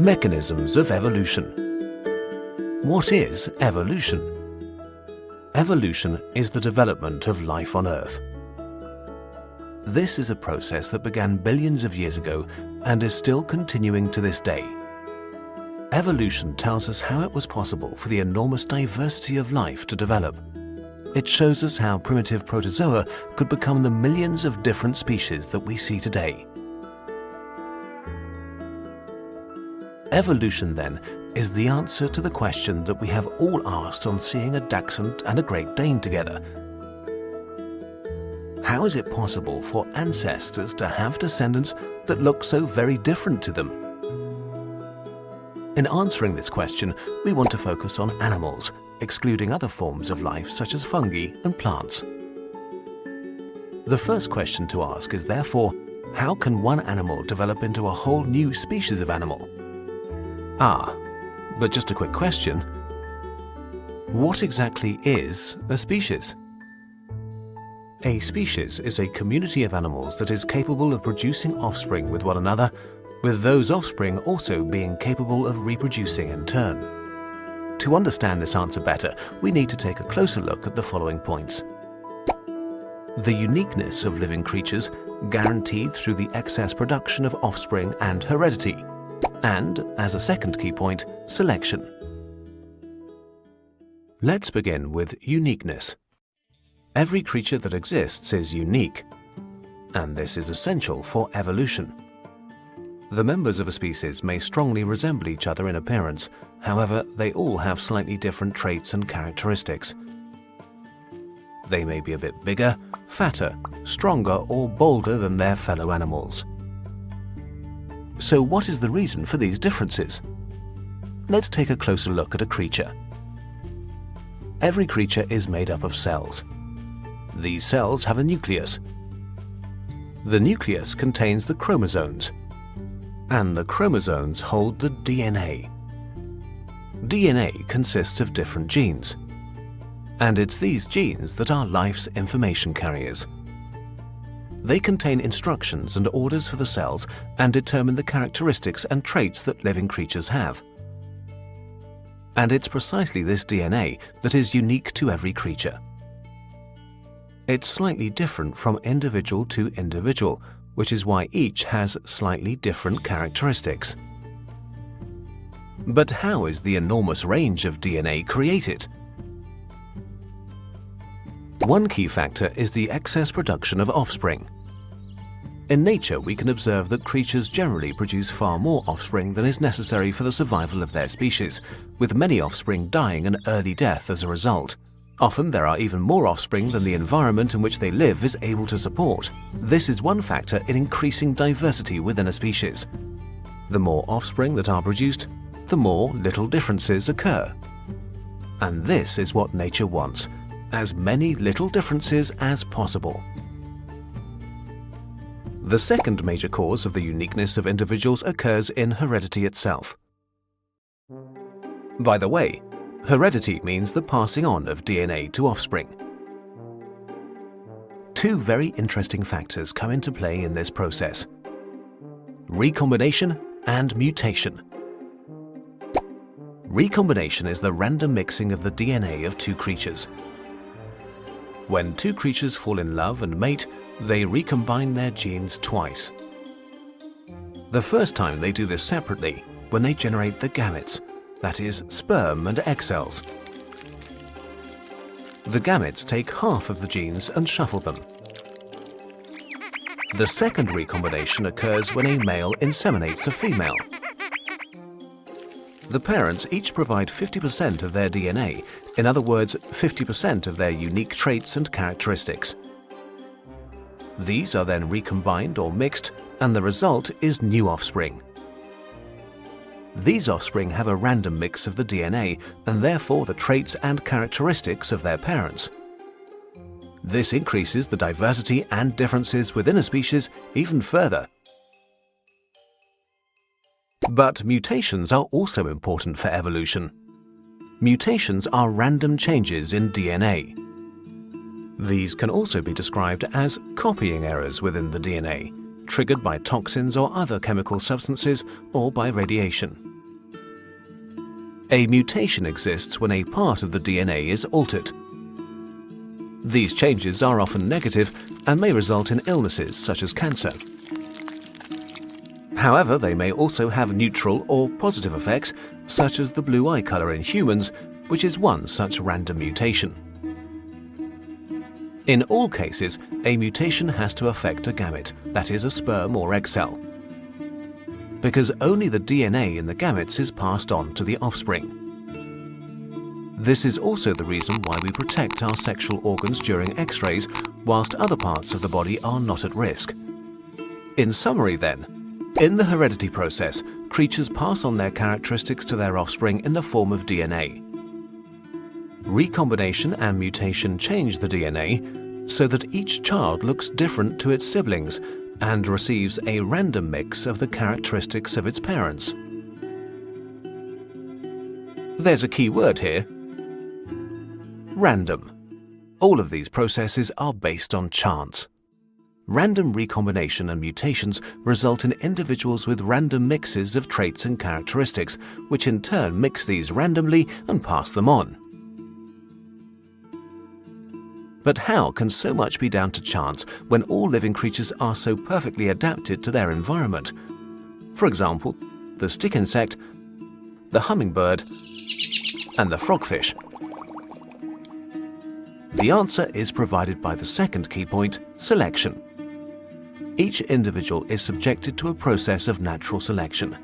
Mechanisms of evolution. What is evolution? Evolution is the development of life on Earth. This is a process that began billions of years ago and is still continuing to this day. Evolution tells us how it was possible for the enormous diversity of life to develop. It shows us how primitive protozoa could become the millions of different species that we see today. Evolution, then, is the answer to the question that we have all asked on seeing a Dachshund and a Great Dane together. How is it possible for ancestors to have descendants that look so very different to them? In answering this question, we want to focus on animals, excluding other forms of life such as fungi and plants. The first question to ask is therefore, how can one animal develop into a whole new species of animal? But just a quick question. What exactly is a species? A species is a community of animals that is capable of producing offspring with one another, with those offspring also being capable of reproducing in turn. To understand this answer better, we need to take a closer look at the following points. The uniqueness of living creatures, guaranteed through the excess production of offspring and heredity. And, as a second key point, selection. Let's begin with uniqueness. Every creature that exists is unique, and this is essential for evolution. The members of a species may strongly resemble each other in appearance, however, they all have slightly different traits and characteristics. They may be a bit bigger, fatter, stronger, or bolder than their fellow animals. So what is the reason for these differences? Let's take a closer look at a creature. Every creature is made up of cells. These cells have a nucleus. The nucleus contains the chromosomes, and the chromosomes hold the DNA. DNA consists of different genes, and it's these genes that are life's information carriers. They contain instructions and orders for the cells and determine the characteristics and traits that living creatures have. And it's precisely this DNA that is unique to every creature. It's slightly different from individual to individual, which is why each has slightly different characteristics. But how is the enormous range of DNA created? One key factor is the excess production of offspring. In nature, we can observe that creatures generally produce far more offspring than is necessary for the survival of their species, with many offspring dying an early death as a result. Often there are even more offspring than the environment in which they live is able to support. This is one factor in increasing diversity within a species. The more offspring that are produced, the more little differences occur. And this is what nature wants: as many little differences as possible. The second major cause of the uniqueness of individuals occurs in heredity itself. By the way, heredity means the passing on of DNA to offspring. Two very interesting factors come into play in this process: recombination and mutation. Recombination is the random mixing of the DNA of two creatures. When two creatures fall in love and mate, they recombine their genes twice. The first time they do this separately, when they generate the gametes, that is, sperm and egg cells. The gametes take half of the genes and shuffle them. The second recombination occurs when a male inseminates a female. The parents each provide 50% of their DNA, in other words, 50% of their unique traits and characteristics. These are then recombined or mixed, and the result is new offspring. These offspring have a random mix of the DNA and therefore the traits and characteristics of their parents. This increases the diversity and differences within a species even further. But mutations are also important for evolution. Mutations are random changes in DNA. These can also be described as copying errors within the DNA, triggered by toxins or other chemical substances or by radiation. A mutation exists when a part of the DNA is altered. These changes are often negative and may result in illnesses such as cancer. However, they may also have neutral or positive effects, such as the blue eye color in humans, which is one such random mutation. In all cases, a mutation has to affect a gamete, that is a sperm or egg cell, because only the DNA in the gametes is passed on to the offspring. This is also the reason why we protect our sexual organs during X-rays, whilst other parts of the body are not at risk. In summary then, in the heredity process, creatures pass on their characteristics to their offspring in the form of DNA. Recombination and mutation change the DNA so that each child looks different to its siblings and receives a random mix of the characteristics of its parents. There's a key word here: random. All of these processes are based on chance. Random recombination and mutations result in individuals with random mixes of traits and characteristics, which in turn mix these randomly and pass them on. But how can so much be down to chance when all living creatures are so perfectly adapted to their environment? For example, the stick insect, the hummingbird, and the frogfish. The answer is provided by the second key point, selection. Each individual is subjected to a process of natural selection.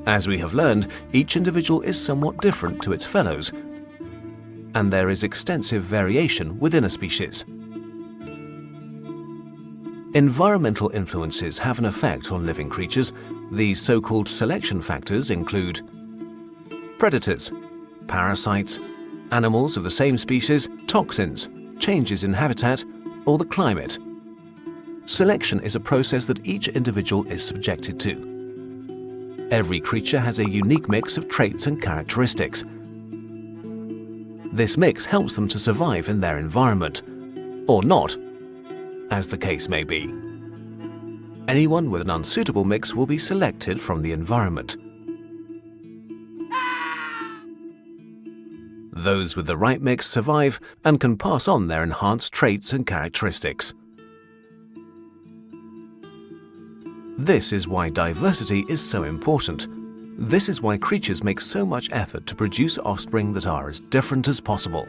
As we have learned, each individual is somewhat different to its fellows, and there is extensive variation within a species. Environmental influences have an effect on living creatures. These so-called selection factors include predators, parasites, animals of the same species, toxins, changes in habitat, or the climate. Selection is a process that each individual is subjected to. Every creature has a unique mix of traits and characteristics. This mix helps them to survive in their environment, or not, as the case may be. Anyone with an unsuitable mix will be selected from the environment. Those with the right mix survive and can pass on their enhanced traits and characteristics. This is why diversity is so important. This is why creatures make so much effort to produce offspring that are as different as possible.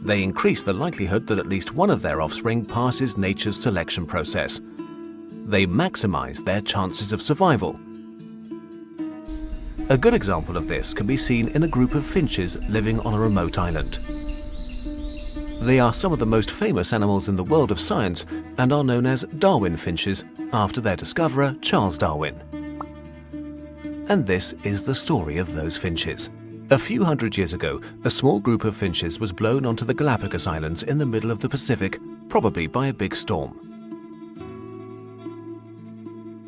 They increase the likelihood that at least one of their offspring passes nature's selection process. They maximize their chances of survival. A good example of this can be seen in a group of finches living on a remote island. They are some of the most famous animals in the world of science and are known as Darwin finches, after their discoverer Charles Darwin. And this is the story of those finches. A few hundred years ago, a small group of finches was blown onto the Galapagos Islands in the middle of the Pacific, probably by a big storm.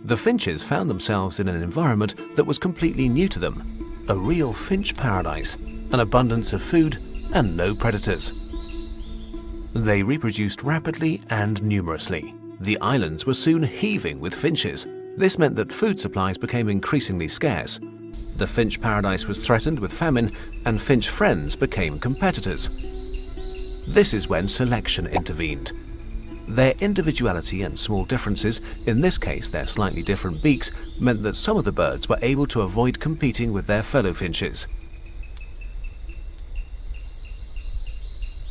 The finches found themselves in an environment that was completely new to them, a real finch paradise, an abundance of food, and no predators. They reproduced rapidly and numerously. The islands were soon heaving with finches. This meant that food supplies became increasingly scarce. The finch paradise was threatened with famine, and finch friends became competitors. This is when selection intervened. Their individuality and small differences, in this case their slightly different beaks, meant that some of the birds were able to avoid competing with their fellow finches.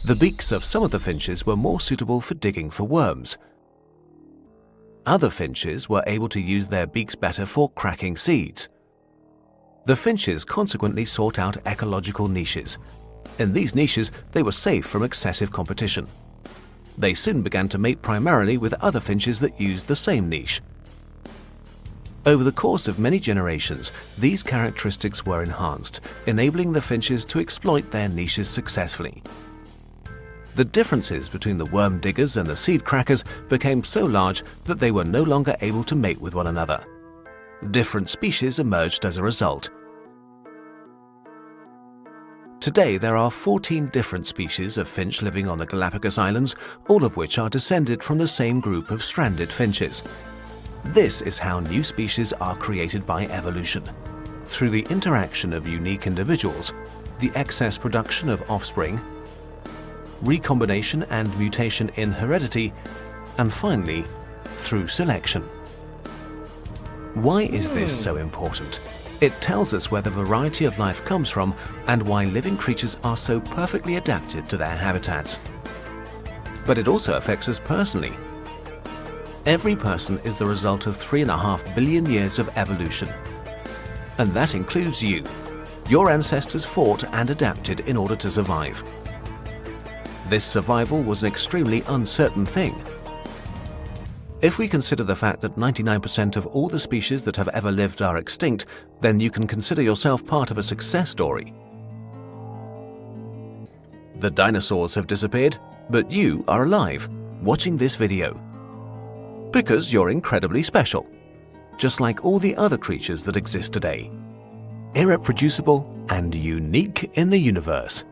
The beaks of some of the finches were more suitable for digging for worms. Other finches were able to use their beaks better for cracking seeds. The finches consequently sought out ecological niches. In these niches, they were safe from excessive competition. They soon began to mate primarily with other finches that used the same niche. Over the course of many generations, these characteristics were enhanced, enabling the finches to exploit their niches successfully. The differences between the worm diggers and the seed crackers became so large that they were no longer able to mate with one another. Different species emerged as a result. Today there are 14 different species of finch living on the Galapagos Islands, all of which are descended from the same group of stranded finches. This is how new species are created by evolution, through the interaction of unique individuals, the excess production of offspring, recombination and mutation in heredity, and finally, through selection. Why is this so important? It tells us where the variety of life comes from and why living creatures are so perfectly adapted to their habitats. But it also affects us personally. Every person is the result of 3.5 billion years of evolution. And that includes you. Your ancestors fought and adapted in order to survive. This survival was an extremely uncertain thing. If we consider the fact that 99% of all the species that have ever lived are extinct, then you can consider yourself part of a success story. The dinosaurs have disappeared, but you are alive, watching this video. Because you're incredibly special, just like all the other creatures that exist today. Irreproducible and unique in the universe.